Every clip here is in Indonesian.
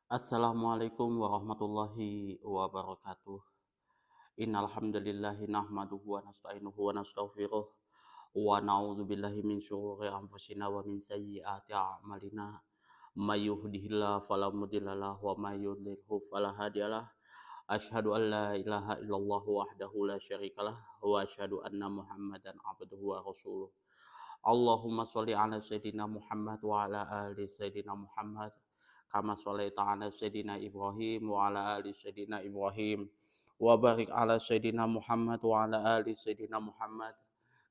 Assalamualaikum warahmatullahi wabarakatuh. Innal hamdalillahi nahmaduhu wa nasta'inuhu wa nastaghfiruh wa na'udzubillahi min syururi anfusina wa min sayyiati a'malina. May yahdihillahu fala mudhillalah wa may yudhlilhu fala hadiyalah. Asyhadu an la ilaha illallah wahdahu la syarikalah wa asyhadu anna Muhammadan abduhu wa rasuluh. Allahumma sholli ala sayyidina Muhammad wa ala ali sayyidina Muhammad kama sholaita ala sayyidina Ibrahim wa ala ali sayyidina Ibrahim wa barik ala sayyidina Muhammad wa ala ali sayyidina Muhammad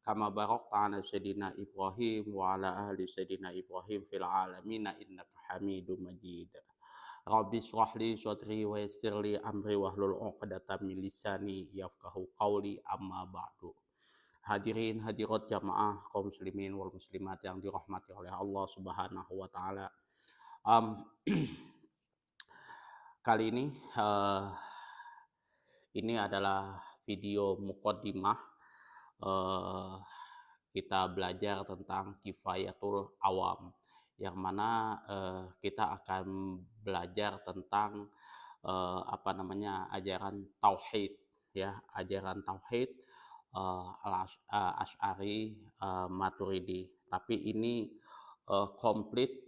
kama barakta ala sayyidina Ibrahim wa ala ali sayyidina Ibrahim fil alamin innaka Hamidum Majid. Rabbi shrah li sadri wa yassir li amri wahlul 'uqdatam min lisani yafqahu qawli amma ba'du. Hadirin hadirat jamaah kaum muslimin wal muslimat yang dirahmati oleh Allah Subhanahu wa taala. Um, Kali ini ini adalah video muqaddimah. eh, kita belajar tentang kifayatul awam, yang mana kita akan belajar tentang apa namanya, ajaran tauhid, ya, ajaran tauhid Asy'ari, Maturidi. Tapi ini komplit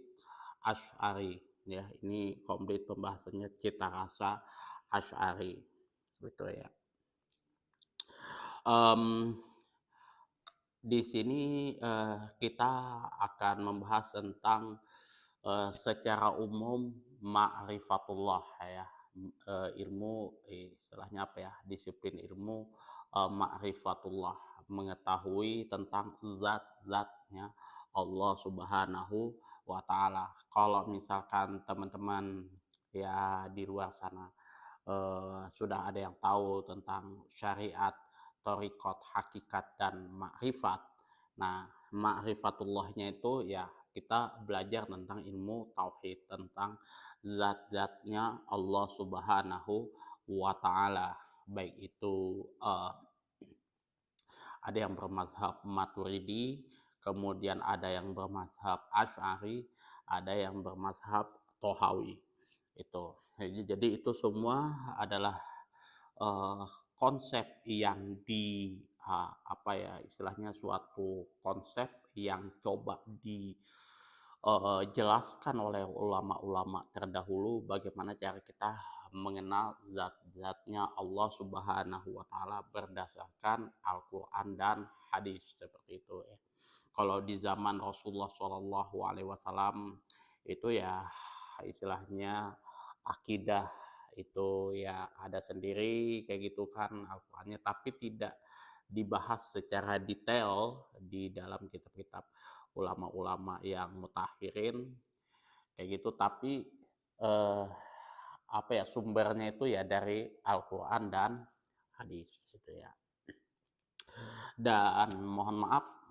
Asy'ari, ya. Ini komplit pembahasannya cita rasa Asy'ari, gitu ya. Mmm, di sini kita akan membahas tentang secara umum ma'rifatullah, ya. Ilmu, istilahnya apa ya, disiplin ilmu ma'rifatullah, mengetahui tentang zat-zatnya Allah Subhanahu wa taala. Kalau misalkan teman-teman ya di luar sana sudah ada yang tahu tentang syariat, thariqat, hakikat, dan makrifat. Nah, makrifatullahnya itu ya kita belajar tentang ilmu tauhid, tentang zat-zatnya Allah Subhanahu wa taala. Baik itu ada yang bermazhab Maturidi, kemudian ada yang bermazhab Asy'ari, ada yang bermazhab Tohawi. Itu. Jadi itu semua adalah eh, konsep yang apa ya, istilahnya suatu konsep yang coba dijelaskan oleh ulama-ulama terdahulu bagaimana cara kita mengenal zat-zatnya Allah Subhanahu wa taala berdasarkan Al-Qur'an dan hadis, seperti itu ya. Kalau di zaman Rasulullah Shallallahu alaihi wasallam itu ya istilahnya akidah itu ya ada sendiri kayak gitu kan Al-Qur'annya, tapi tidak dibahas secara detail di dalam kitab-kitab ulama-ulama yang mutakhirin kayak gitu. Tapi eh, apa ya, sumbernya itu ya dari Al-Qur'an dan hadis gitu ya. Dan mohon maaf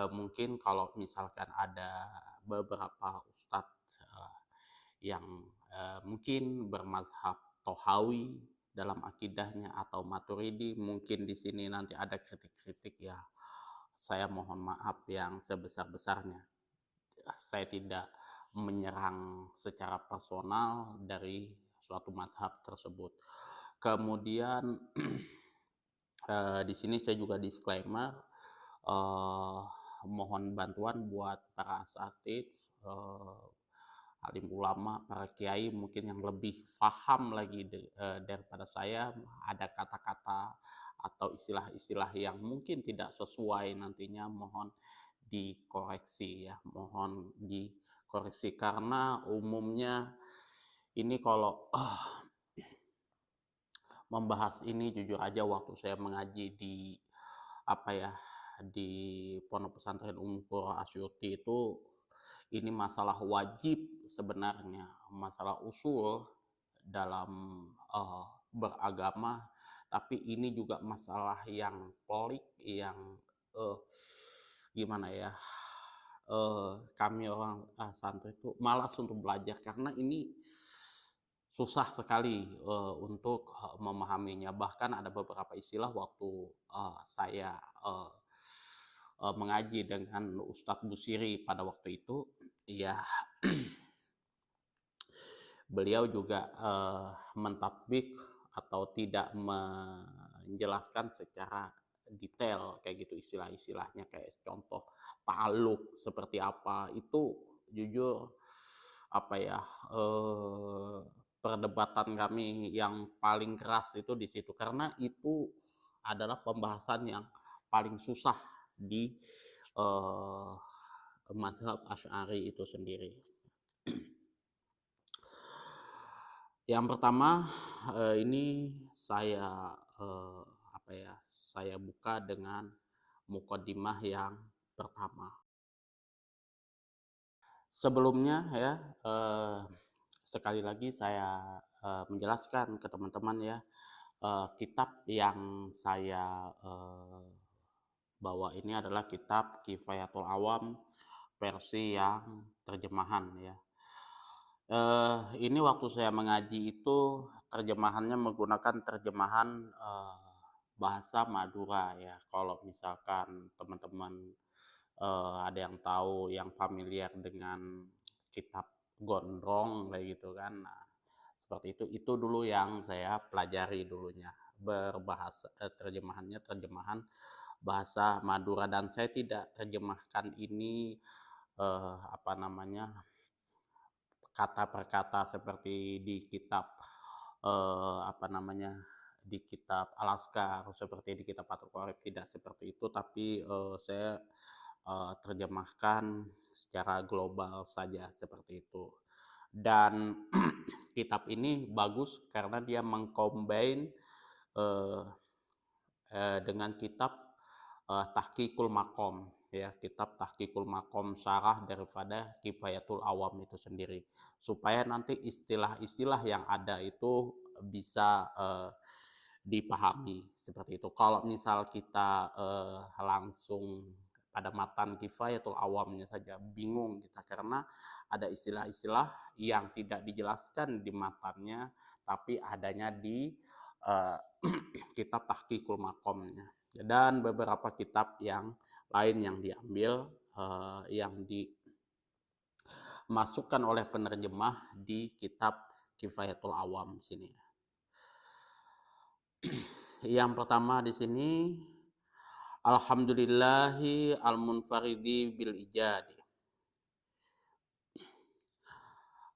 mungkin kalau misalkan ada beberapa ustadz yang mungkin bermazhab Tohawi dalam akidahnya atau Maturidi, mungkin di sini nanti ada kritik-kritik, ya. Saya mohon maaf yang sebesar-besarnya. Saya tidak menyerang secara personal dari suatu mazhab tersebut. Kemudian di sini saya juga disclaimer, eh, mohon bantuan buat para asatidz, alim ulama, para kiai mungkin yang lebih paham lagi daripada saya. Ada kata-kata atau istilah-istilah yang mungkin tidak sesuai nantinya, mohon dikoreksi, ya, mohon dikoreksi karena umumnya ini kalau membahas ini, jujur aja waktu saya mengaji di apa ya, di Pondok Pesantren Ummul Qura Asyuti itu, ini masalah wajib sebenarnya, masalah usul dalam beragama, tapi ini juga masalah yang pelik, yang gimana ya, kami orang santri itu malas untuk belajar karena ini susah sekali untuk memahaminya. Bahkan ada beberapa istilah waktu saya mengaji dengan Ustadz Busiri pada waktu itu, ya beliau juga mentatbik atau tidak menjelaskan secara detail kayak gitu istilah-istilahnya, kayak contoh ta'alluq seperti apa itu jujur apa ya, perdebatan kami yang paling keras itu di situ karena itu adalah pembahasan yang paling susah di eh, mazhab Asy'ari itu sendiri. Yang pertama, ini saya, apa ya, saya buka dengan mukaddimah yang pertama. Sebelumnya ya, sekali lagi saya, menjelaskan ke teman-teman ya, kitab yang saya, bawa ini adalah kitab Kifayatul Awam versi yang terjemahan ya. Ini waktu saya mengaji itu terjemahannya menggunakan terjemahan, bahasa Madura ya. Kalau misalkan teman-teman, ada yang tahu, yang familiar dengan kitab Gondrong kayak gitu kan. Nah, seperti itu dulu yang saya pelajari dulunya, terjemahannya terjemahan bahasa Madura dan saya tidak terjemahkan ini, apa namanya, kata per kata seperti di kitab, apa namanya, di kitab Al-Azkar, seperti di kitab Fathul Qorib, tidak seperti itu, tapi, saya, terjemahkan secara global saja seperti itu. Dan kitab ini bagus karena dia meng-combine, eee dengan kitab, Tahqiqul Maqam ya, kitab Tahqiqul Maqam syarah daripada Kifayatul Awam itu sendiri. Supaya nanti istilah-istilah yang ada itu bisa, dipahami seperti itu. Kalau misal kita, langsung pada matan Kifayatul Awamnya saja bingung kita karena ada istilah-istilah yang tidak dijelaskan di matannya, tapi adanya di, eee, kitab Tahqiqul Maqamnya dan beberapa kitab yang lain yang diambil, yang dimasukkan oleh penerjemah di kitab Kifayatul Awam sini. Yang pertama di sini, Alhamdulillahi al-munfaridi bil ijadi.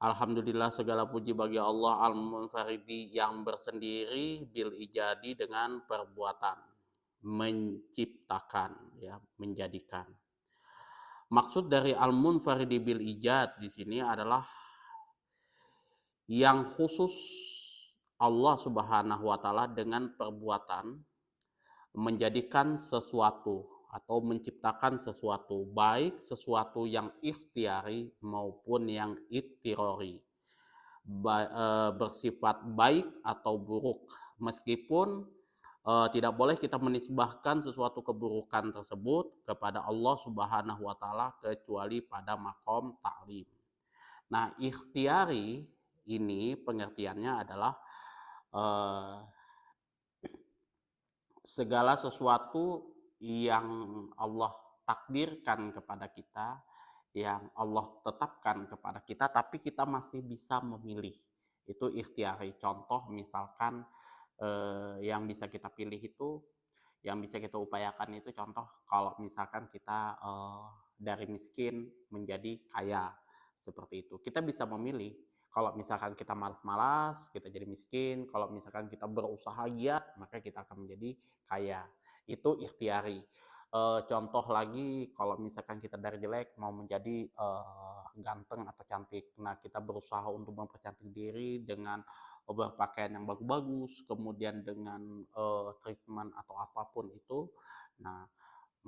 Alhamdulillah segala puji bagi Allah al-munfaridi yang bersendiri bil ijadi dengan perbuatan menciptakan ya, menjadikan. Maksud dari al-munfaridi bil ijad di sini adalah yang khusus Allah Subhanahu wa taala dengan perbuatan menjadikan sesuatu atau menciptakan sesuatu, baik sesuatu yang ikhtiari maupun yang ittirori. Bersifat baik atau buruk. Meskipun tidak boleh kita menisbahkan sesuatu keburukan tersebut kepada Allah Subhanahu wa taala kecuali pada makom ta'lim. Nah, ikhtiari ini pengertiannya adalah eh, segala sesuatu yang Allah takdirkan kepada kita, yang Allah tetapkan kepada kita, tapi kita masih bisa memilih. Itu ikhtiari. Contoh misalkan yang bisa kita pilih itu, yang bisa kita upayakan itu contoh kalau misalkan kita dari miskin menjadi kaya seperti itu. Kita bisa memilih. Kalau misalkan kita malas-malas, kita jadi miskin. Kalau misalkan kita berusaha giat, maka kita akan menjadi kaya. Itu ikhtiari. Contoh lagi, kalau misalkan kita dari jelek mau menjadi ganteng atau cantik. Nah, kita berusaha untuk mempercantik diri dengan berpakaian yang bagus-bagus, kemudian dengan treatment atau apapun itu. Nah,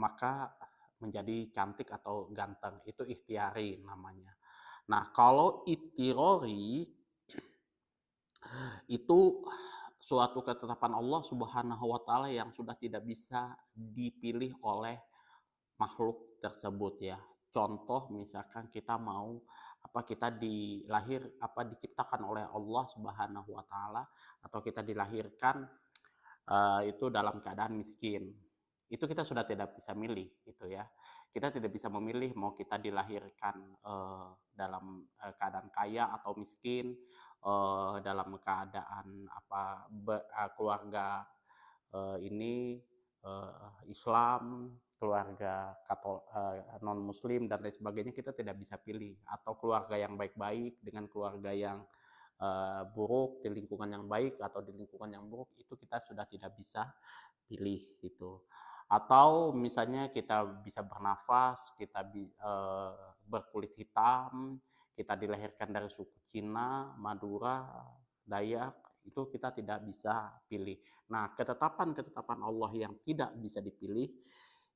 maka menjadi cantik atau ganteng. Itu ikhtiari namanya. Nah, kalau ittirori itu suatu ketetapan Allah Subhanahu wa taala yang sudah tidak bisa dipilih oleh makhluk tersebut ya. Contoh misalkan kita mau kita diciptakan oleh Allah Subhanahu wa taala atau kita dilahirkan itu dalam keadaan miskin. itu kita sudah tidak bisa milih gitu ya. Kita tidak bisa memilih mau kita dilahirkan dalam keadaan kaya atau miskin, dalam keadaan keluarga ini Islam, keluarga non Muslim dan lain sebagainya, kita tidak bisa pilih, atau keluarga yang baik-baik dengan keluarga yang buruk, di lingkungan yang baik atau di lingkungan yang buruk, itu kita sudah tidak bisa pilih gitu. Atau misalnya kita bisa bernafas, kita berkulit hitam, kita dilahirkan dari suku Cina, Madura, Dayak, itu kita tidak bisa pilih. Nah, ketetapan-ketetapan Allah yang tidak bisa dipilih,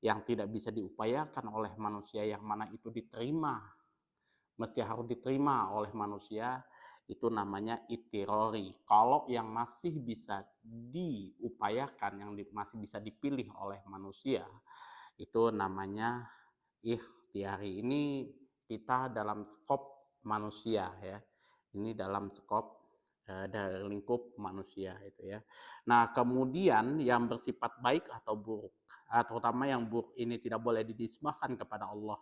yang tidak bisa diupayakan oleh manusia, yang mana itu diterima, mesti harus diterima oleh manusia, itu namanya itirori. Kalau yang masih bisa diupayakan, yang masih bisa dipilih oleh manusia, itu namanya ikhtiari. Ini kita dalam skop manusia ya. Ini dalam skop dari lingkup manusia itu ya. Nah, kemudian yang bersifat baik atau buruk, terutama yang buruk ini tidak boleh dinisbahkan kepada Allah.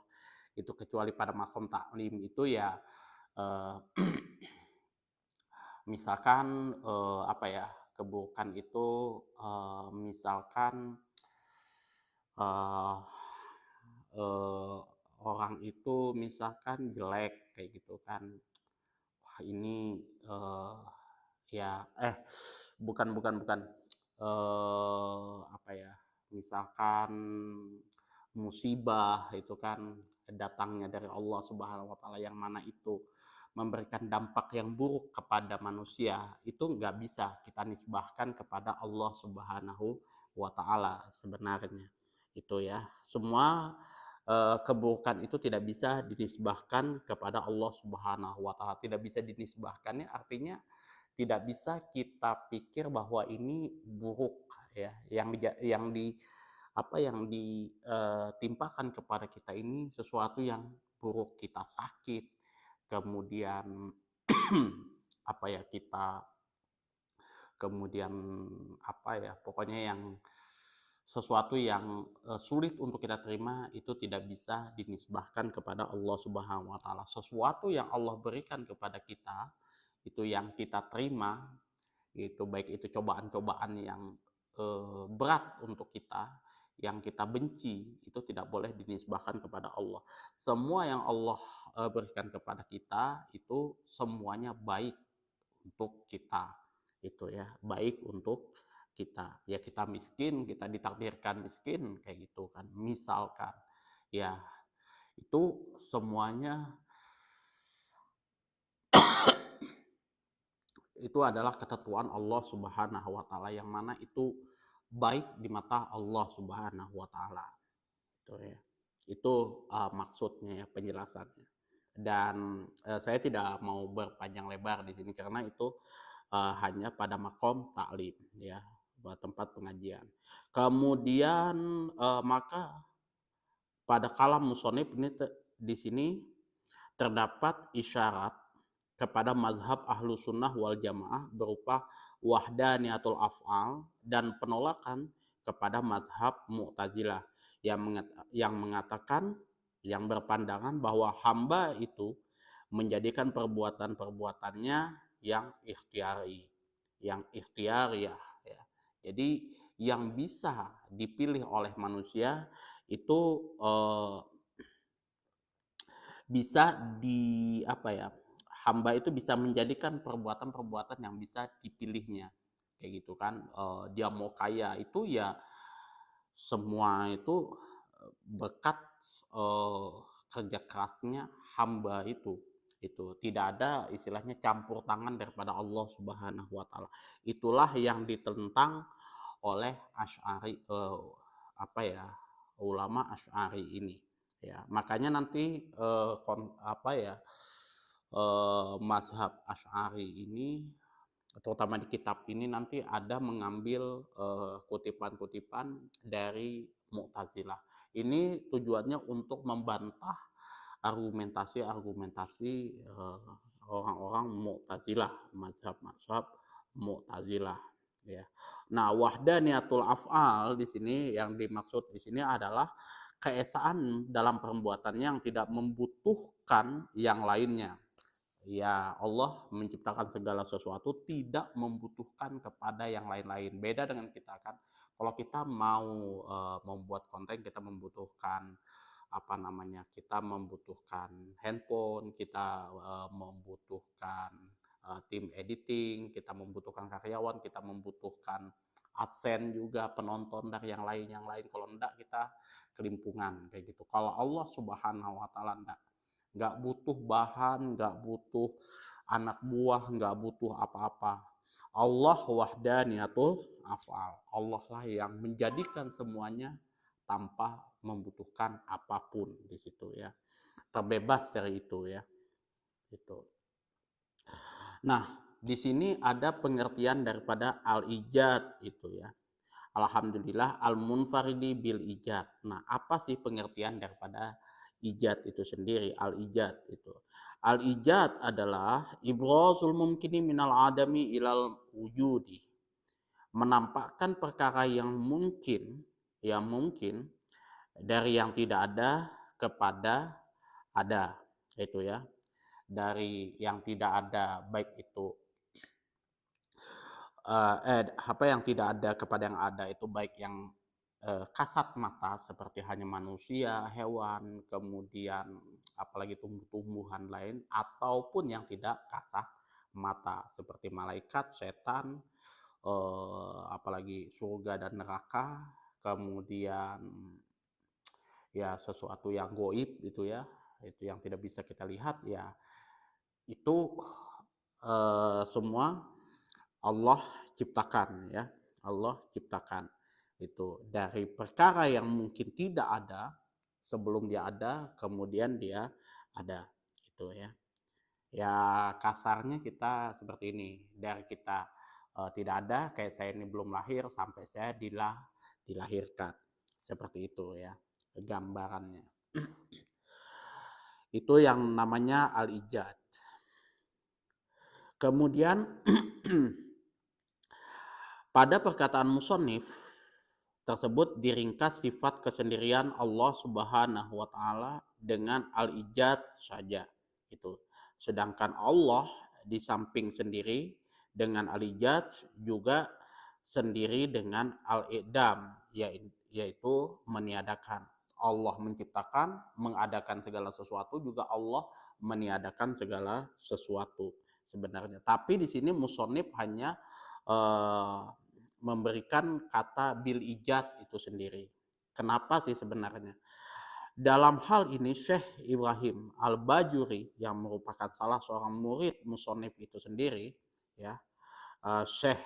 Itu kecuali pada makom taklim itu ya, eh, misalkan keburukan itu misalkan eh, eh, orang itu misalkan jelek kayak gitu kan. Wah ini ya bukan bukan bukan misalkan musibah itu kan datangnya dari Allah Subhanahu wa taala, yang mana itu memberikan dampak yang buruk kepada manusia, itu nggak bisa kita nisbahkan kepada Allah Subhanahu wa taala sebenarnya. Itu ya. Semua keburukan itu tidak bisa dinisbahkan kepada Allah Subhanahu wa taala. Tidak bisa dinisbahkannya artinya tidak bisa kita pikir bahwa ini buruk ya, yang ditimpakan kepada kita ini sesuatu yang buruk, kita sakit, kemudian kita kemudian pokoknya yang sesuatu yang sulit untuk kita terima, itu tidak bisa dinisbahkan kepada Allah Subhanahu wa taala. Sesuatu yang Allah berikan kepada kita, itu yang kita terima, itu baik itu cobaan-cobaan yang berat untuk kita, yang kita benci, itu tidak boleh dinisbahkan kepada Allah. Semua yang Allah berikan kepada kita itu semuanya baik untuk kita, itu ya, baik untuk kita. Ya kita miskin, kita ditakdirkan miskin kayak gitu kan, misalkan. Ya, itu semuanya itu adalah ketentuan Allah Subhanahu wa taala, yang mana itu baik di mata Allah Subhanahu wa taala. Itu ya. Itu maksudnya ya, penjelasannya. Dan saya tidak mau berpanjang lebar di sini karena itu hanya pada makom taklim ya, buat tempat pengajian. Kemudian maka pada kalam musonib ini di sini terdapat isyarat kepada mazhab ahlu sunnah wal jamaah berupa wahdaniyatul af'al dan penolakan kepada mazhab mu'tazilah yang mengatakan, yang berpandangan bahwa hamba itu menjadikan perbuatan-perbuatannya yang ikhtiari, yang ikhtiyariyah ya. Jadi yang bisa dipilih oleh manusia itu bisa hamba itu bisa menjadikan perbuatan-perbuatan yang bisa dipilihnya kayak gitu kan. Dia mau kaya itu ya semua itu berkat kerja kerasnya hamba itu tidak ada istilahnya campur tangan daripada Allah Subhanahu wa taala. Itulah yang ditentang oleh Asy'ari, ulama Asy'ari ini ya. Makanya nanti mazhab Asy'ari ini, terutama di kitab ini nanti ada mengambil kutipan-kutipan dari Mu'tazilah. Ini tujuannya untuk membantah argumentasi-argumentasi orang-orang Mu'tazilah, mazhab-mazhab Mu'tazilah. ya. Nah, wahdaniyatul af'al di sini yang dimaksud di sini adalah keesaan dalam perbuatannya yang tidak membutuhkan yang lainnya. Ya, Allah menciptakan segala sesuatu tidak membutuhkan kepada yang lain-lain. Beda dengan kita kan. Kalau kita mau membuat konten kita membutuhkan apa namanya? Kita membutuhkan handphone, kita membutuhkan tim editing, kita membutuhkan karyawan, kita membutuhkan adsense juga, penonton dari yang lain. Kalau enggak kita kelimpungan kayak gitu. Kalau Allah Subhanahu wa taala enggak. Nggak butuh bahan, nggak butuh anak buah, nggak butuh apa-apa. Allah wahdaniyatul af'al. Allah lah yang menjadikan semuanya tanpa membutuhkan apapun di situ ya. Terbebas dari itu ya. Itu. Nah, di sini ada pengertian daripada al-ijad itu ya. Alhamdulillah al-munfaridi bil ijad. Nah, apa sih pengertian daripada ijad itu sendiri? Al-ijad itu. Al-ijad adalah ibrazul mumkini minal adami ilal wujudi. Menampakkan perkara yang mungkin dari yang tidak ada kepada ada. Itu ya. Dari yang tidak ada baik itu apa yang tidak ada kepada yang ada itu baik yang kasat mata seperti hanya manusia, hewan, kemudian apalagi tumbuh-tumbuhan lain ataupun yang tidak kasat mata seperti malaikat, setan, apalagi surga dan neraka, kemudian ya sesuatu yang goib itu ya, itu yang tidak bisa kita lihat ya itu semua Allah ciptakan ya. Allah ciptakan itu dari perkara yang mungkin tidak ada sebelum dia ada, kemudian dia ada gitu ya. Ya kasarnya kita seperti ini, dari kita tidak ada kayak saya ini belum lahir sampai saya dilahirkan. Seperti itu ya gambarannya. Itu yang namanya al-ijad. Kemudian pada perkataan musonif tersebut diringkas sifat kesendirian Allah Subhanahu wa taala dengan al-ijad saja itu. Sedangkan Allah di samping sendiri dengan al-ijad juga sendiri dengan al-idam yaitu meniadakan. Allah menciptakan, mengadakan segala sesuatu, juga Allah meniadakan segala sesuatu sebenarnya. Tapi di sini musonif hanya memberikan kata bil ijad itu sendiri. Kenapa sih sebenarnya? Dalam hal ini Syekh Ibrahim Al-Bajuri yang merupakan salah seorang murid musonif itu sendiri ya, Syekh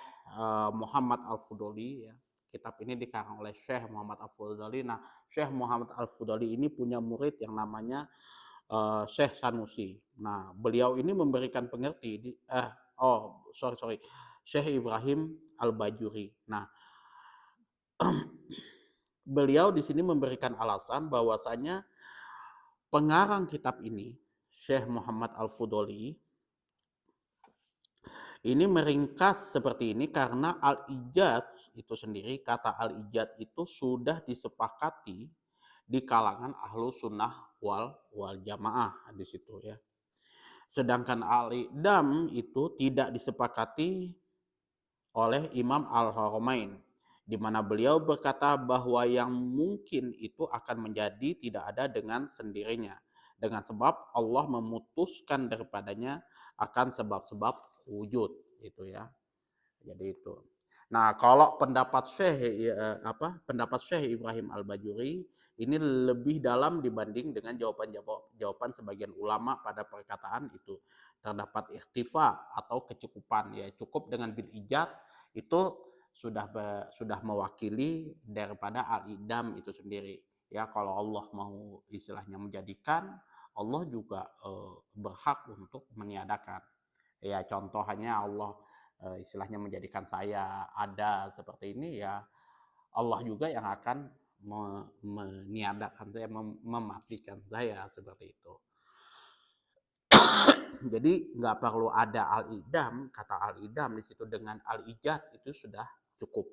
Muhammad Al-Fudoli ya. Kitab ini dikarang oleh Syekh Muhammad Al-Fudoli. Nah, Syekh Muhammad Al-Fudoli ini punya murid yang namanya Syekh Sanusi. Nah, beliau ini memberikan pengerti Syekh Ibrahim Al-Bajuri. Nah, beliau di sini memberikan alasan bahwasanya pengarang kitab ini, Syekh Muhammad Al-Fudoli, ini meringkas seperti ini karena al-ijad itu sendiri, kata al-ijad itu sudah disepakati di kalangan ahlu sunnah wal jamaah di situ ya. Sedangkan al-idam itu tidak disepakati oleh Imam Al-Haramain, di mana beliau berkata bahwa yang mungkin itu akan menjadi tidak ada dengan sendirinya, dengan sebab Allah memutuskan daripadanya akan sebab-sebab wujud itu ya. Jadi itu. Nah, kalau pendapat Syekh Ibrahim Al-Bajuri ini lebih dalam dibanding dengan jawaban sebagian ulama pada perkataan itu. Terdapat ikhtifa atau kecukupan ya, cukup dengan bil ijad itu sudah mewakili daripada al-idam itu sendiri. Ya, kalau Allah mau istilahnya menjadikan, Allah juga berhak untuk meniadakan. Ya, contohnya Allah istilahnya menjadikan saya ada seperti ini ya, Allah juga yang akan meniadakan saya, mematikan saya seperti itu. Jadi nggak perlu ada al-idam, kata al-idam di situ dengan al-ijad itu sudah cukup.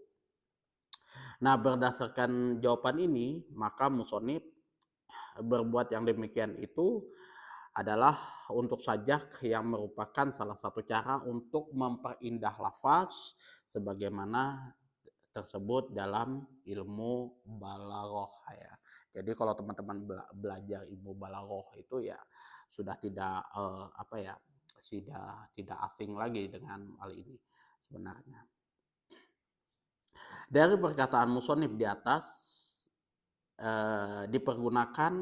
Nah, berdasarkan jawaban ini, maka musonib berbuat yang demikian itu adalah untuk sajak yang merupakan salah satu cara untuk memperindah lafaz sebagaimana tersebut dalam ilmu balaghah ya. Jadi kalau teman-teman belajar ilmu balaghah itu ya sudah tidak apa ya, sudah tidak asing lagi dengan hal ini sebenarnya. Dari perkataan musonib di atas dipergunakan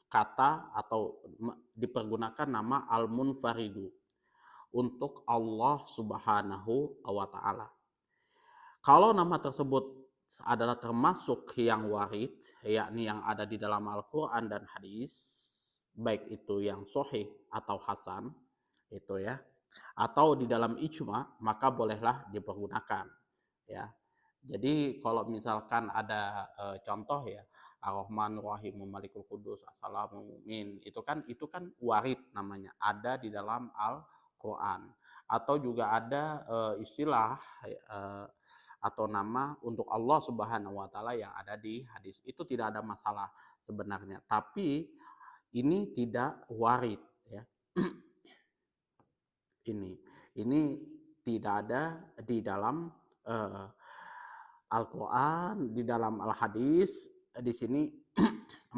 kata atau dipergunakan nama al-munfaridu untuk Allah Subhanahu wa taala. Kalau nama tersebut adalah termasuk yang warid, yakni yang ada di dalam Al-Quran dan hadis, baik itu yang sahih atau hasan, itu ya, atau di dalam ijma, maka bolehlah dipergunakan. Ya, jadi kalau misalkan ada contoh ya, Ar-Rahman Rahim Malikul Kudus Assalamu Mumin, itu kan warid namanya, ada di dalam Al-Quran. Atau juga ada istilah atau nama untuk Allah Subhanahu wa taala yang ada di hadis. Itu tidak ada masalah sebenarnya. Tapi ini tidak warid ya. ini tidak ada di dalam Al-Qur'an, di dalam Al-Hadis di sini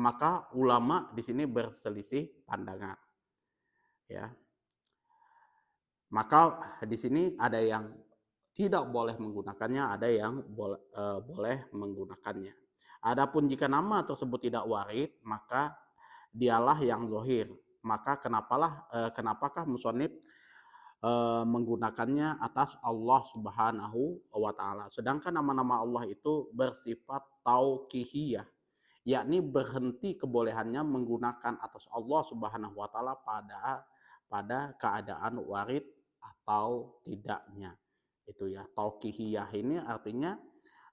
maka ulama di sini berselisih pandangan. Ya. Maka di sini ada yang tidak boleh menggunakannya, ada yang boleh menggunakannya. Adapun jika nama tersebut tidak warid, maka dialah yang zahir. Maka kenapakah musonib menggunakannya atas Allah Subhanahu wa taala. Sedangkan nama-nama Allah itu bersifat tauqifiyah, yakni berhenti kebolehannya menggunakan atas Allah Subhanahu wa taala pada keadaan warid atau tidaknya. Itu ya, tauqifiyah ini artinya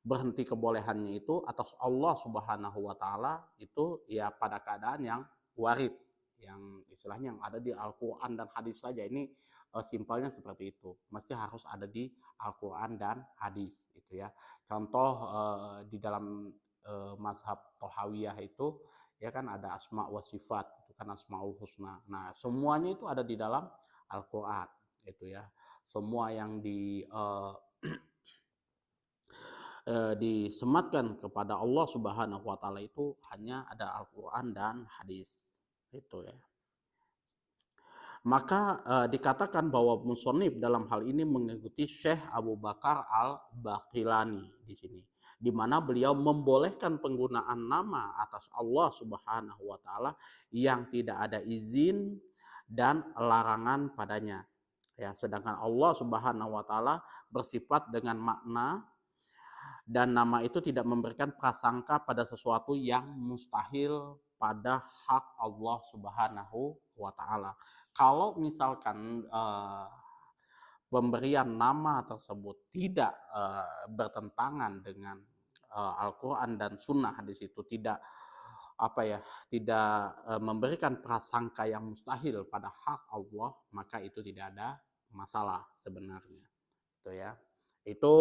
berhenti kebolehannya itu atas Allah Subhanahu wa taala itu ya pada keadaan yang warid, yang istilahnya yang ada di Al-Qur'an dan hadis saja. Ini simpelnya seperti itu. Mesti harus ada di Al-Qur'an dan hadis itu ya. Contoh di dalam mazhab Tohawiyah itu ya kan ada asma wa sifat, itu kan asmaul husna. Nah, semuanya itu ada di dalam Al-Qur'an itu ya. Semua yang disematkan kepada Allah Subhanahu wa taala itu hanya ada Al-Qur'an dan hadis. Itu ya. Maka dikatakan bahwa musonib dalam hal ini mengikuti Syekh Abu Bakar Al-Baqilani di sini, di mana beliau membolehkan penggunaan nama atas Allah Subhanahu wa taala yang tidak ada izin dan larangan padanya. Ya, sedangkan Allah Subhanahu wa taala bersifat dengan makna dan nama itu tidak memberikan prasangka pada sesuatu yang mustahil pada hak Allah Subhanahu wa taala. Kalau misalkan pemberian nama tersebut tidak bertentangan dengan Al-Qur'an dan Sunnah di situ, tidak tidak memberikan prasangka yang mustahil pada hak Allah, maka itu tidak ada masalah sebenarnya. Itu ya. Itu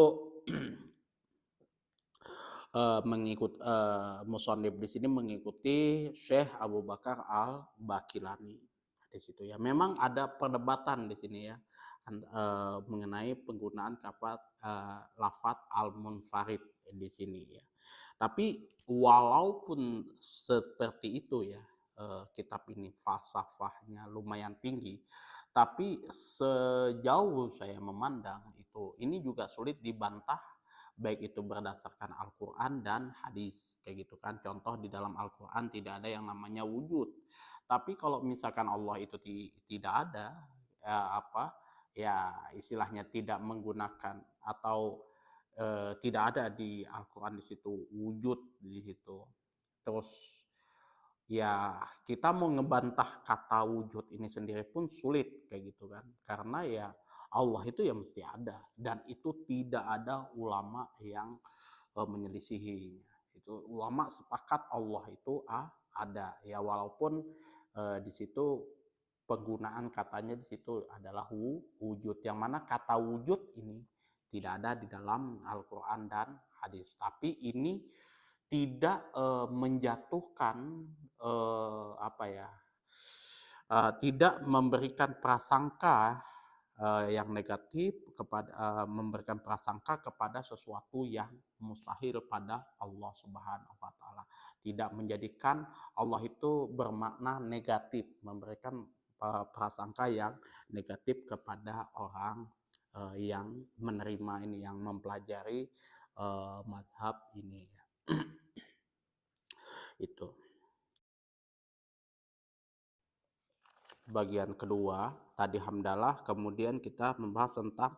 musonib di sini mengikuti Syekh Abu Bakar Al-Baqilani di situ ya. Memang ada perdebatan di sini ya mengenai penggunaan lafaz al-munfarid di sini ya. Tapi walaupun seperti itu ya, kitab ini falsafahnya lumayan tinggi, tapi sejauh saya memandang itu ini juga sulit dibantah, baik itu berdasarkan Al-Qur'an dan hadis kayak gitu kan. Contoh di dalam Al-Qur'an tidak ada yang namanya wujud. Tapi kalau misalkan Allah itu tidak ada ya istilahnya tidak menggunakan atau tidak ada di Al-Qur'an di situ wujud di situ. Terus ya kita mau ngebantah kata wujud ini sendiri pun sulit kayak gitu kan. Karena ya Allah itu ya mesti ada dan itu tidak ada ulama yang menyelisihinya. Itu ulama sepakat Allah itu ada ya, walaupun di situ penggunaan katanya di situ adalah wujud, yang mana kata wujud ini tidak ada di dalam Al-Quran dan hadis. Tapi ini tidak menjatuhkan tidak memberikan prasangka yang negatif kepada memberikan prasangka kepada sesuatu yang mustahil pada Allah Subhanahu wa taala. Tidak menjadikan Allah itu bermakna negatif, memberikan prasangka yang negatif kepada orang yang menerima ini, yang mempelajari mazhab ini. Itu. Bagian kedua, tadi hamdalah, kemudian kita membahas tentang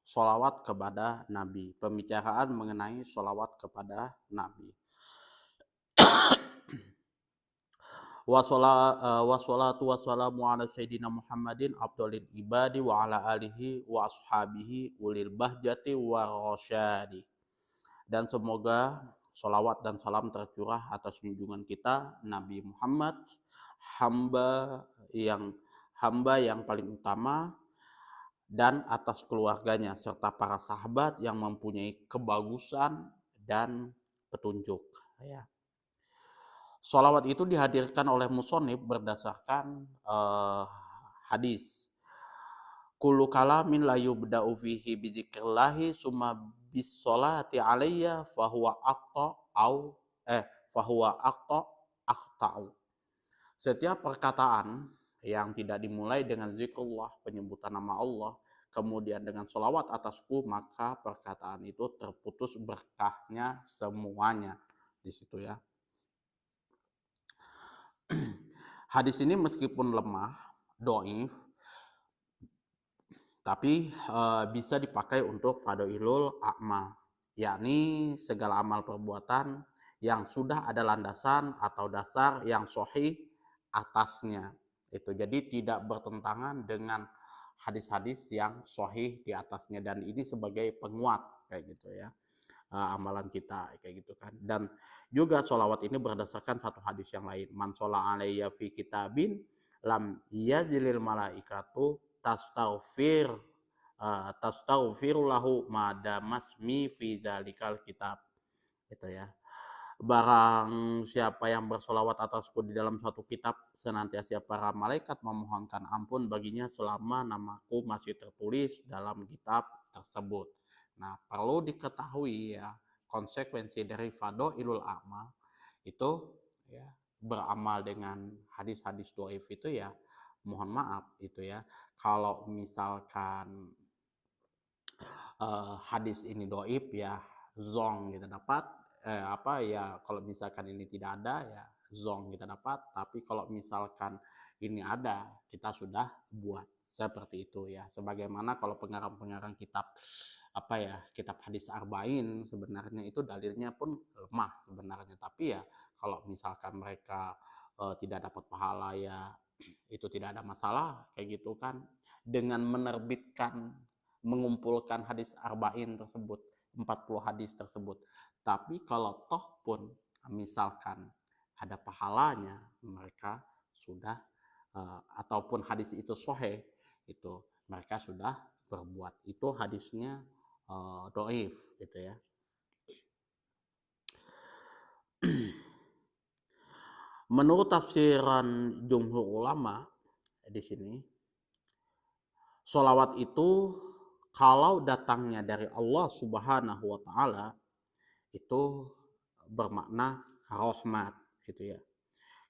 sholawat kepada Nabi. Pembicaraan mengenai sholawat kepada Nabi. Wassalatu wassalamu ala sayyidina Muhammadin abdolil ibadi wa ala alihi wa ashabihi ulil bahjati wa rosyadi. Dan semoga sholawat dan salam tercurah atas junjungan kita Nabi Muhammad, hamba yang paling utama, dan atas keluarganya serta para sahabat yang mempunyai kebagusan dan petunjuk. Ya. Sholawat itu dihadirkan oleh musonib berdasarkan hadis. Kullu kalamin la yubda'u fihi bizikrillahi summa bis-sholati alayya fahuwa aqta'u. Setiap perkataan yang tidak dimulai dengan zikrullah, penyebutan nama Allah, kemudian dengan sholawat atasku, maka perkataan itu terputus berkahnya semuanya. Di situ ya. Hadis ini meskipun lemah, dhaif, tapi bisa dipakai untuk fadailul a'mal, yakni segala amal perbuatan yang sudah ada landasan atau dasar yang sahih atasnya. Itu jadi tidak bertentangan dengan hadis-hadis yang sahih di atasnya, dan ini sebagai penguat kayak gitu ya. Amalan kita kayak gitu kan. Dan juga sholawat ini berdasarkan satu hadis yang lain, man sholla alayya fi kitabin lam yazilil malaikatu tastaghfir lahu madamasmi fi dzalikal kitab. Itu ya. Barang siapa yang bersolawat atasku di dalam suatu kitab, senantiasa para malaikat memohonkan ampun baginya selama namaku masih tertulis dalam kitab tersebut. Nah, perlu diketahui ya, konsekuensi dari fadailul amal itu ya, beramal dengan hadis-hadis dhaif itu ya, mohon maaf itu ya, kalau misalkan hadis ini dhaif ya zong kita dapat, kalau misalkan ini tidak ada ya zong kita dapat, tapi kalau misalkan ini ada kita sudah buat seperti itu ya. Sebagaimana kalau pengarang-pengarang kitab kitab hadis arba'in, sebenarnya itu dalilnya pun lemah sebenarnya, tapi ya kalau misalkan mereka tidak dapat pahala ya itu tidak ada masalah kayak gitu kan, dengan mengumpulkan hadis arba'in tersebut, 40 hadis tersebut. Tapi kalau toh pun misalkan ada pahalanya, mereka sudah ataupun hadis itu sahih, itu mereka sudah berbuat. Itu hadisnya dhaif gitu ya. Menurut tafsiran jumhur ulama di sini, sholawat itu kalau datangnya dari Allah Subhanahu wa taala itu bermakna rahmat gitu ya.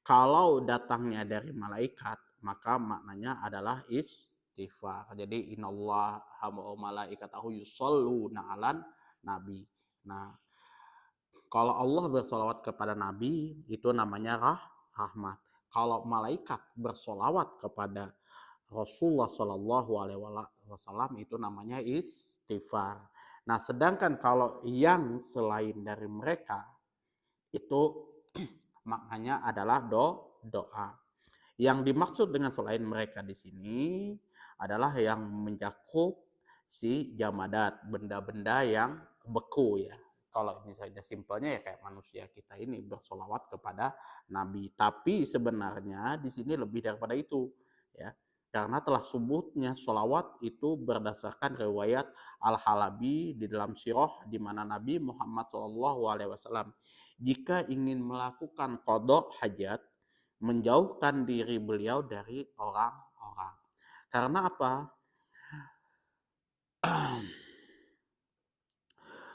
Kalau datangnya dari malaikat maka maknanya adalah istighfar. Jadi innallaha wa malaikatahu yusholluna 'alan nabi. Nah, kalau Allah bersolawat kepada nabi itu namanya rahmat. Kalau malaikat bersolawat kepada Rasulullah Shallallahu Alaihi Wasallam itu namanya istighfar. Nah, sedangkan kalau yang selain dari mereka itu maknanya adalah doa. Yang dimaksud dengan selain mereka di sini adalah yang mencakup si jamadat, benda-benda yang beku ya. Kalau misalnya simpelnya ya kayak manusia kita ini bersolawat kepada Nabi. Tapi sebenarnya di sini lebih daripada itu ya. Karena telah sebutnya sholawat itu berdasarkan riwayat Al-Halabi di dalam sirah di mana Nabi Muhammad SAW jika ingin melakukan qadha hajat menjauhkan diri beliau dari orang-orang. Karena apa?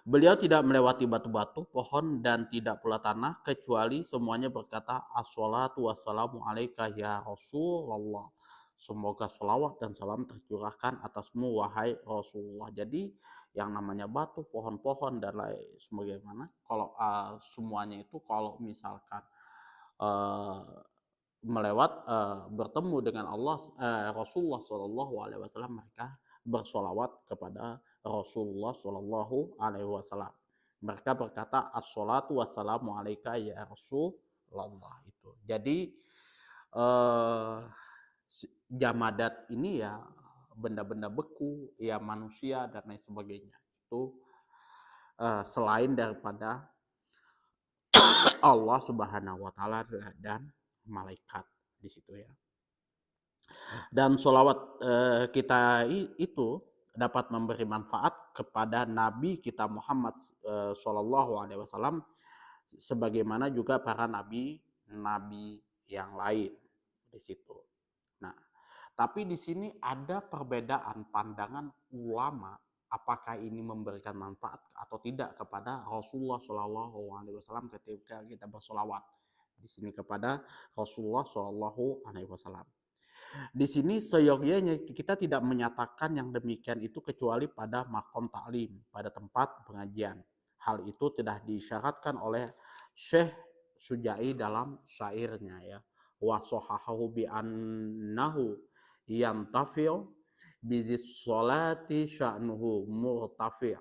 Beliau tidak melewati batu-batu, pohon, dan tidak pula tanah, kecuali semuanya berkata, As-salatu wassalamu alaika ya Rasulullah. Semoga salawat dan salam tercurahkan atasmu, wahai Rasulullah. Jadi, yang namanya batu, pohon-pohon, dan lain sebagaimana, kalau semuanya itu kalau misalkan uh, bertemu dengan Allah, Rasulullah SAW, mereka bersolawat kepada Rasulullah Shallallahu Alaihi Wasallam. Mereka berkata as-salatu wassalamu alaika ya Rasulullah itu. Jadi jamadat ini ya benda-benda beku, ya manusia dan lain sebagainya. Itu selain daripada Allah Subhanahu wa taala dan malaikat di situ ya. Dan sholawat kita itu dapat memberi manfaat kepada Nabi kita Muhammad Shallallahu Alaihi Wasallam, sebagaimana juga para nabi yang lain di situ. Nah, tapi di sini ada perbedaan pandangan ulama apakah ini memberikan manfaat atau tidak kepada Rasulullah Shallallahu Alaihi Wasallam ketika kita bersolawat di sini kepada Rasulullah Shallallahu Alaihi Wasallam. Di sini seyogyanya kita tidak menyatakan yang demikian itu kecuali pada makom taklim, pada tempat pengajian. Hal itu tidak disyaratkan oleh Syekh Sujai dalam syairnya ya. Wa sahahahu bi annahu yantafi'u bizis sholati sya'nuhu murtafi'.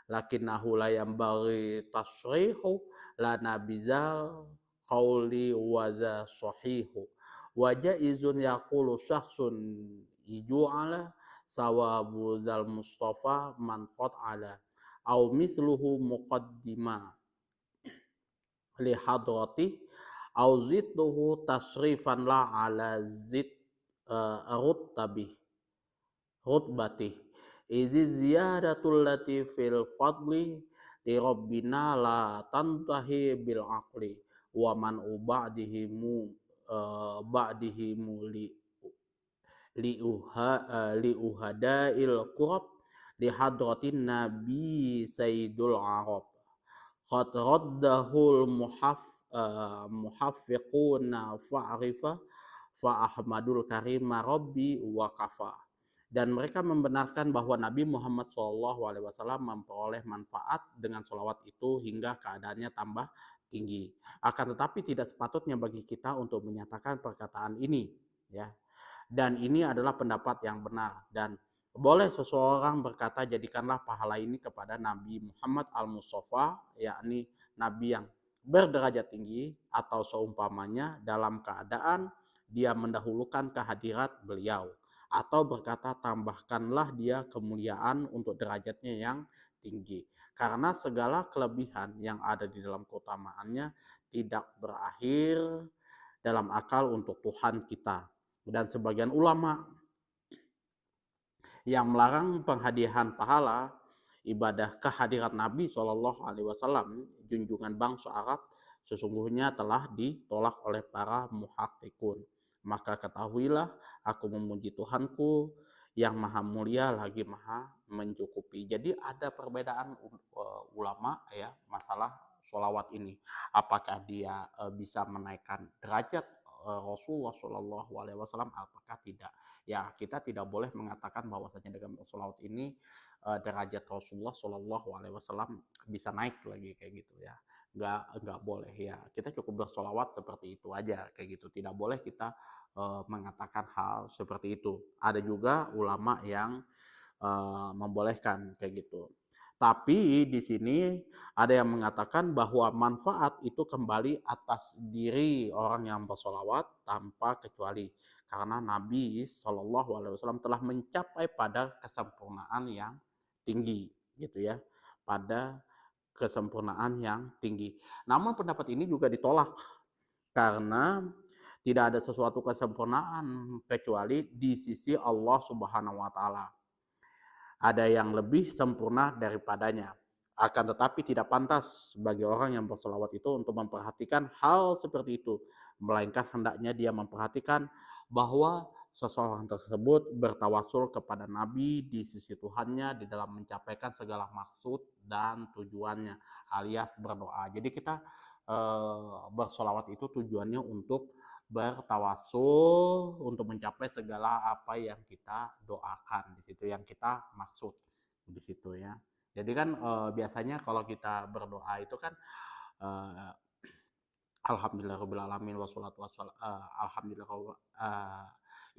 Lakinnahu la yanbaghi tasrihu lana bizal qawli wa dha sahihu. Wajah izun yaqulu syakhsun iju'ala sawabu dal mustafa man qat'ala au misluhu muqaddima li hadrati au zidduhu tasrifan la ala zid rutbati izi ziyadatul lati fil fadli li rabbina la tantahi bil aqli wa man uba'dihimu ba'dihimu li uhadail qurab li hadratin nabi sayyidul arab qad raddahul muhaffiquna fa'rifa fa ahmadul karima rabbi wa kafa. Dan mereka membenarkan bahwa Nabi Muhammad SAW memperoleh manfaat dengan sholawat itu hingga keadaannya tambah tinggi. Akan tetapi tidak sepatutnya bagi kita untuk menyatakan perkataan ini, ya. Dan ini adalah pendapat yang benar dan boleh seseorang berkata jadikanlah pahala ini kepada Nabi Muhammad al-Mustafa, yakni Nabi yang berderajat tinggi atau seumpamanya dalam keadaan dia mendahulukan kehadirat beliau, atau berkata tambahkanlah dia kemuliaan untuk derajatnya yang tinggi. Karena segala kelebihan yang ada di dalam keutamaannya tidak berakhir dalam akal untuk Tuhan kita. Dan sebagian ulama yang melarang penghadiahan pahala ibadah kehadirat Nabi SAW, junjungan bangsa Arab, sesungguhnya telah ditolak oleh para muhakkikun. Maka ketahuilah aku memuji Tuhanku yang maha mulia lagi maha mencukupi. Jadi ada perbedaan ulama ya masalah sholawat ini. Apakah dia bisa menaikkan derajat Rasulullah SAW, apakah tidak? Ya kita tidak boleh mengatakan bahwasanya dengan sholawat ini derajat Rasulullah SAW bisa naik lagi kayak gitu ya. Nggak boleh ya. Kita cukup bersolawat seperti itu aja kayak gitu. Tidak boleh kita mengatakan hal seperti itu. Ada juga ulama yang membolehkan kayak gitu. Tapi di sini ada yang mengatakan bahwa manfaat itu kembali atas diri orang yang bersolawat tanpa kecuali. Karena Nabi SAW telah mencapai pada kesempurnaan yang tinggi, gitu ya, pada kesempurnaan yang tinggi. Namun pendapat ini juga ditolak karena Tidak ada sesuatu kesempurnaan kecuali di sisi Allah Subhanahu wa taala. Ada yang lebih sempurna daripadanya. Akan tetapi tidak pantas bagi orang yang berselawat itu untuk memperhatikan hal seperti itu, melainkan hendaknya dia memperhatikan bahwa seseorang tersebut bertawasul kepada Nabi di sisi Tuhannya di dalam mencapaikan segala maksud dan tujuannya, alias berdoa. Jadi kita bersolawat itu tujuannya untuk bertawasul untuk mencapai segala apa yang kita doakan di situ, yang kita maksud di situ ya. Jadi kan biasanya kalau kita berdoa itu kan uh, alhamdulillahirabbil alamin wassalatu alhamdulillah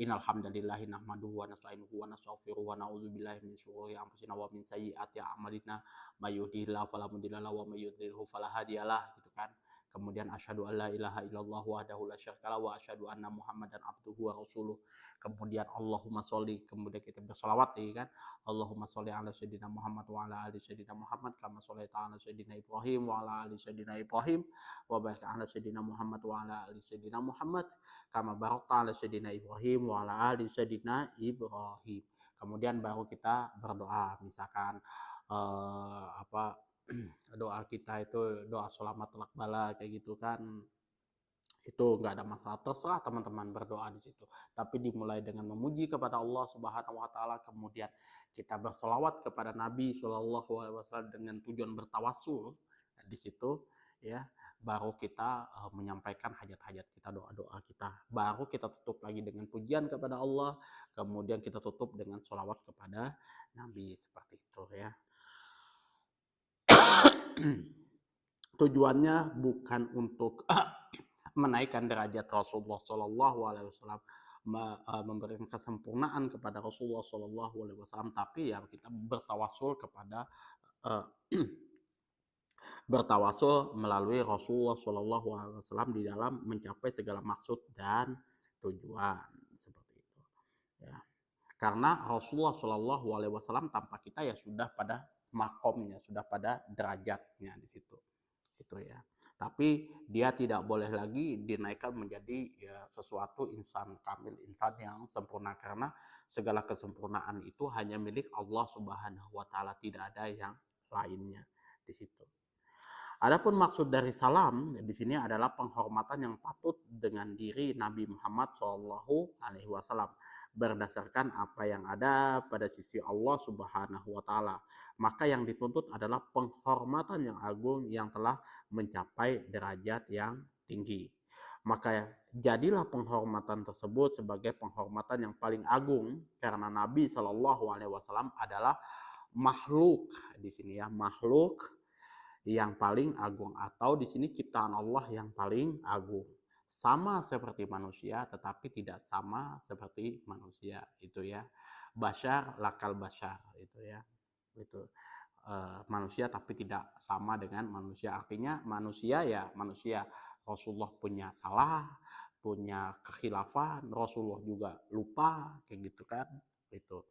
innal hamdalillahi nahmaduhu wa nasta'inuhu wa nastaghfiruhu wa na'udzubillahi min syururi anfusina wa min sayyiati a'malina may yahdihillahu fala mudilla lahu wa may yudlilhu fala hadiyalah gitu kan. Kemudian asyhadu an la ilaha illallah wahdahu la syarikalah wa asyhadu anna muhammadan abduhu wa rasuluh. Kemudian Allahumma sholli, kemudian kita berselawat ya kan. Allahumma sholli ala sayyidina Muhammad wa ala ali sayyidina Muhammad kama sholaita ala sayyidina Ibrahim wa ala ali sayyidina Ibrahim wa barik ala sayyidina Muhammad wa ala ali sayyidina Muhammad kama barakta ala sayyidina Ibrahim wa ala ali sayyidina Ibrahim. Kemudian baru kita berdoa, misalkan doa kita itu doa selamat telak bala kayak gitu kan, itu nggak ada masalah, terserah teman-teman berdoa di situ. Tapi dimulai dengan memuji kepada Allah Subhanahu Wa Taala, kemudian kita bersolawat kepada Nabi Shallallahu Alaihi Wasallam dengan tujuan bertawasul di situ ya, baru kita menyampaikan hajat-hajat kita, doa-doa kita, baru kita tutup lagi dengan pujian kepada Allah, kemudian kita tutup dengan solawat kepada Nabi, seperti itu ya. Tujuannya bukan untuk menaikkan derajat Rasulullah Shallallahu Alaihi Wasallam, memberikan kesempurnaan kepada Rasulullah Shallallahu Alaihi Wasallam, tapi ya kita bertawasul kepada bertawasul melalui Rasulullah Shallallahu Alaihi Wasallam di dalam mencapai segala maksud dan tujuan, seperti itu ya. Karena Rasulullah Shallallahu Alaihi Wasallam tanpa kita ya sudah pada makomnya, sudah pada derajatnya di situ, itu ya. Tapi dia tidak boleh lagi dinaikkan menjadi ya sesuatu insan kamil, insan yang sempurna, karena segala kesempurnaan itu hanya milik Allah Subhanahu wa taala, tidak ada yang lainnya di situ. Adapun maksud dari salam di sini adalah penghormatan yang patut dengan diri Nabi Muhammad Shallallahu Alaihi Wasallam berdasarkan apa yang ada pada sisi Allah Subhanahu Wa Taala. Maka yang dituntut adalah penghormatan yang agung yang telah mencapai derajat yang tinggi. Maka jadilah penghormatan tersebut sebagai penghormatan yang paling agung, karena Nabi Shallallahu Alaihi Wasallam adalah makhluk di sini ya, makhluk yang paling agung, atau di sini ciptaan Allah yang paling agung. Sama seperti manusia tetapi tidak sama seperti manusia, itu ya. Basyar lakal basyar, itu ya. Itu manusia tapi tidak sama dengan manusia. Artinya manusia ya manusia. Rasulullah punya salah, punya kekhilafan, Rasulullah juga lupa kayak gitu kan, itu.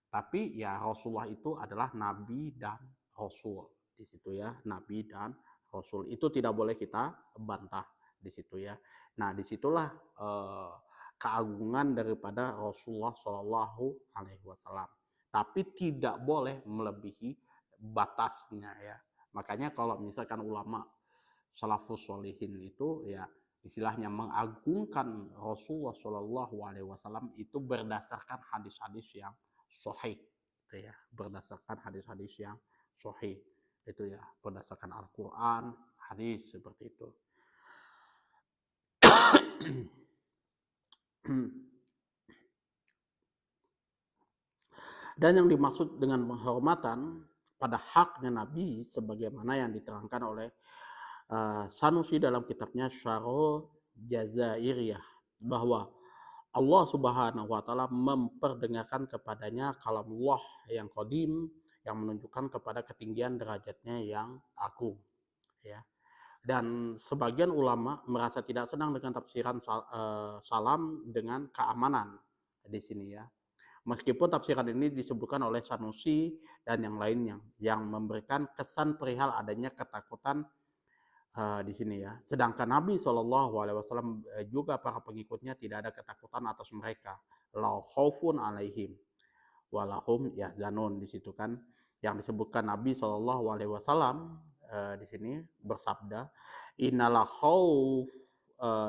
Tapi ya Rasulullah itu adalah nabi dan rasul di situ ya, nabi dan rasul itu tidak boleh kita bantah di situ ya. Nah disitulah keagungan daripada Rasulullah Shallallahu Alaihi Wasallam, tapi tidak boleh melebihi batasnya ya. Makanya kalau misalkan ulama salafus sholihin itu ya istilahnya mengagungkan Rasulullah Shallallahu Alaihi Wasallam itu berdasarkan hadis-hadis yang sahih, itu ya, berdasarkan hadis-hadis yang sahih, itu ya, berdasarkan Al-Quran, hadis, seperti itu. Dan yang dimaksud dengan penghormatan pada haknya Nabi sebagaimana yang diterangkan oleh Sanusi dalam kitabnya Syarhul Jazairiyah, bahwa Allah Subhanahu wa taala memperdengarkan kepadanya kalamullah yang qadim yang menunjukkan kepada ketinggian derajatnya yang agung ya. Dan sebagian ulama merasa tidak senang dengan tafsiran salam dengan keamanan di sini ya. Meskipun tafsiran ini disebutkan oleh Sanusi dan yang lainnya yang memberikan kesan perihal adanya ketakutan di sini ya. Sedangkan Nabi SAW juga para pengikutnya tidak ada ketakutan atas mereka. La khaufun alaihim walahum yahzanun, di situ kan yang disebutkan Nabi SAW di sini bersabda, innala khauf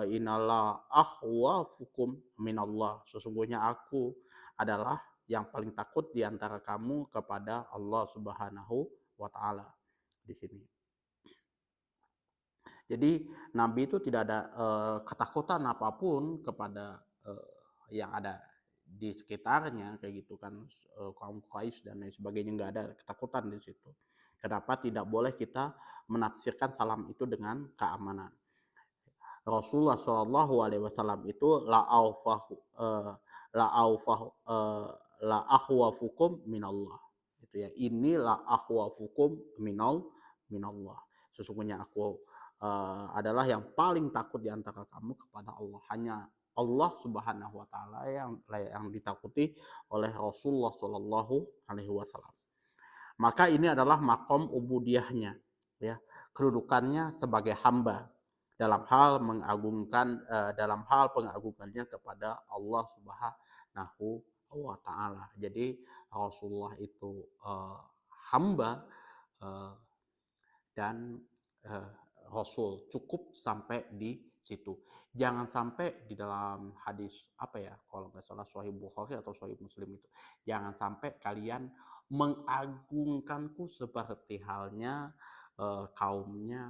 innala akhwafukum minallah, sesungguhnya aku adalah yang paling takut di antara kamu kepada Allah Subhanahu wa taala di sini. Jadi Nabi itu tidak ada ketakutan apapun kepada yang ada di sekitarnya kayak gitu kan, kaum Quraisy dan lain sebagainya, nggak ada ketakutan di situ. Kenapa tidak boleh kita menafsirkan salam itu dengan keamanan? Rasulullah Shallallahu Alaihi Wasallam itu la aufah la akhwafukum minallah, itu ya, ini la akhwafukum minallah, sesungguhnya aku adalah yang paling takut di antara kamu kepada Allah. Hanya Allah Subhanahu wa taala yang ditakuti oleh Rasulullah Shallallahu alaihi wasallam. Maka ini adalah makom ubudiyahnya, ya, kedudukannya sebagai hamba dalam hal dalam hal pengagungannya kepada Allah Subhanahu wa taala. Jadi Rasulullah itu hamba uh, dan uh, Rasul, cukup sampai di situ. Jangan sampai di dalam hadis apa ya, kalau nggak salah Sahih Bukhari atau Sahih Muslim itu, jangan sampai kalian mengagungkanku seperti halnya kaumnya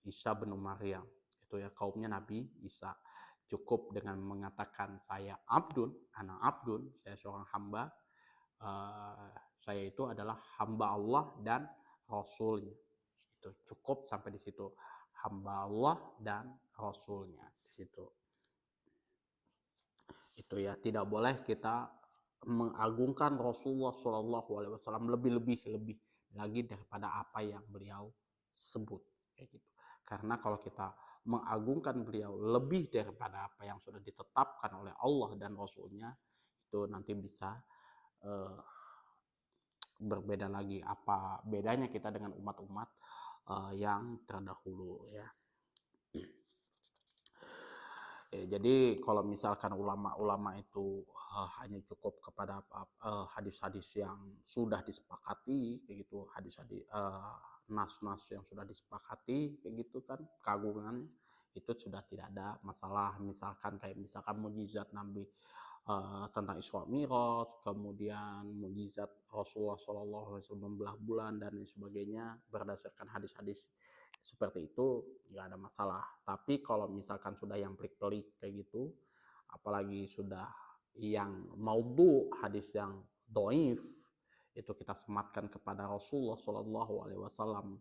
Isa bin Maryam, itu ya, kaumnya Nabi Isa. Cukup dengan mengatakan saya abdun, anak abdun, saya seorang hamba, saya itu adalah hamba Allah dan Rasulnya. Itu cukup sampai di situ, hamba Allah dan Rasulnya di situ. Itu ya, tidak boleh kita mengagungkan Rasulullah Shallallahu Alaihi Wasallam lebih lagi daripada apa yang beliau sebut kayak gitu. Karena kalau kita mengagungkan beliau lebih daripada apa yang sudah ditetapkan oleh Allah dan Rasulnya, itu nanti bisa berbeda lagi. Apa bedanya kita dengan umat-umat yang terdahulu ya. Jadi kalau misalkan ulama-ulama itu hanya cukup kepada hadis-hadis yang sudah disepakati kayak gitu, hadis-hadis nas-nas yang sudah disepakati kayak gitu kan, keagungannya itu sudah tidak ada masalah. Misalkan mukjizat Nabi tentang Isra Mi'raj, kemudian mukjizat Rasulullah SAW membelah bulan dan lain sebagainya, berdasarkan hadis-hadis seperti itu nggak ada masalah. Tapi kalau misalkan sudah yang pelik-pelik kayak gitu, apalagi sudah yang maudhu, hadis yang doif, itu kita sematkan kepada Rasulullah Shallallahu Alaihi Wasallam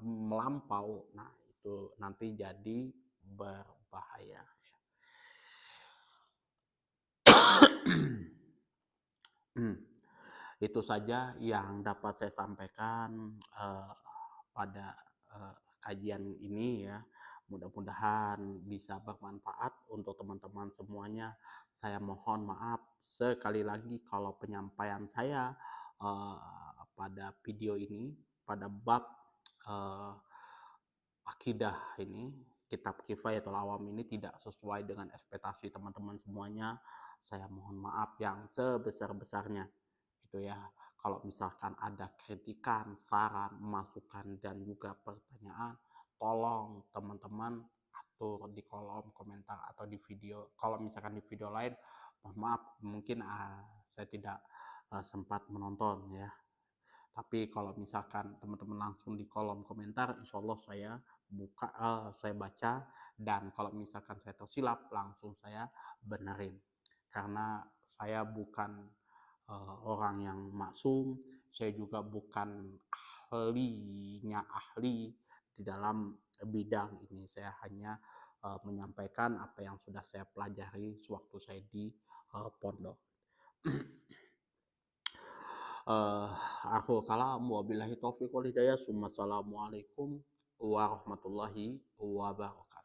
melampau, nah itu nanti jadi berbahaya. Itu saja yang dapat saya sampaikan pada kajian ini ya. Mudah-mudahan bisa bermanfaat untuk teman-teman semuanya. Saya mohon maaf sekali lagi kalau penyampaian saya pada video ini, pada bab akidah ini, kitab Kifayatul Awam ini tidak sesuai dengan ekspektasi teman-teman semuanya. Saya mohon maaf yang sebesar-besarnya. Itu ya. Kalau misalkan ada kritikan, saran, masukan, dan juga pertanyaan, tolong teman-teman atur di kolom komentar atau di video. Kalau misalkan di video lain, mohon maaf, mungkin saya tidak sempat menonton ya. Tapi kalau misalkan teman-teman langsung di kolom komentar, insya Allah saya baca, dan kalau misalkan saya tersilap, langsung saya benerin. Karena saya bukan orang yang maksum, saya juga bukan ahli di dalam bidang ini. Saya hanya menyampaikan apa yang sudah saya pelajari sewaktu saya di pondok. Aku kalam wabillahi taufiq wal hidayah. Assalamualaikum warahmatullahi wabarakatuh.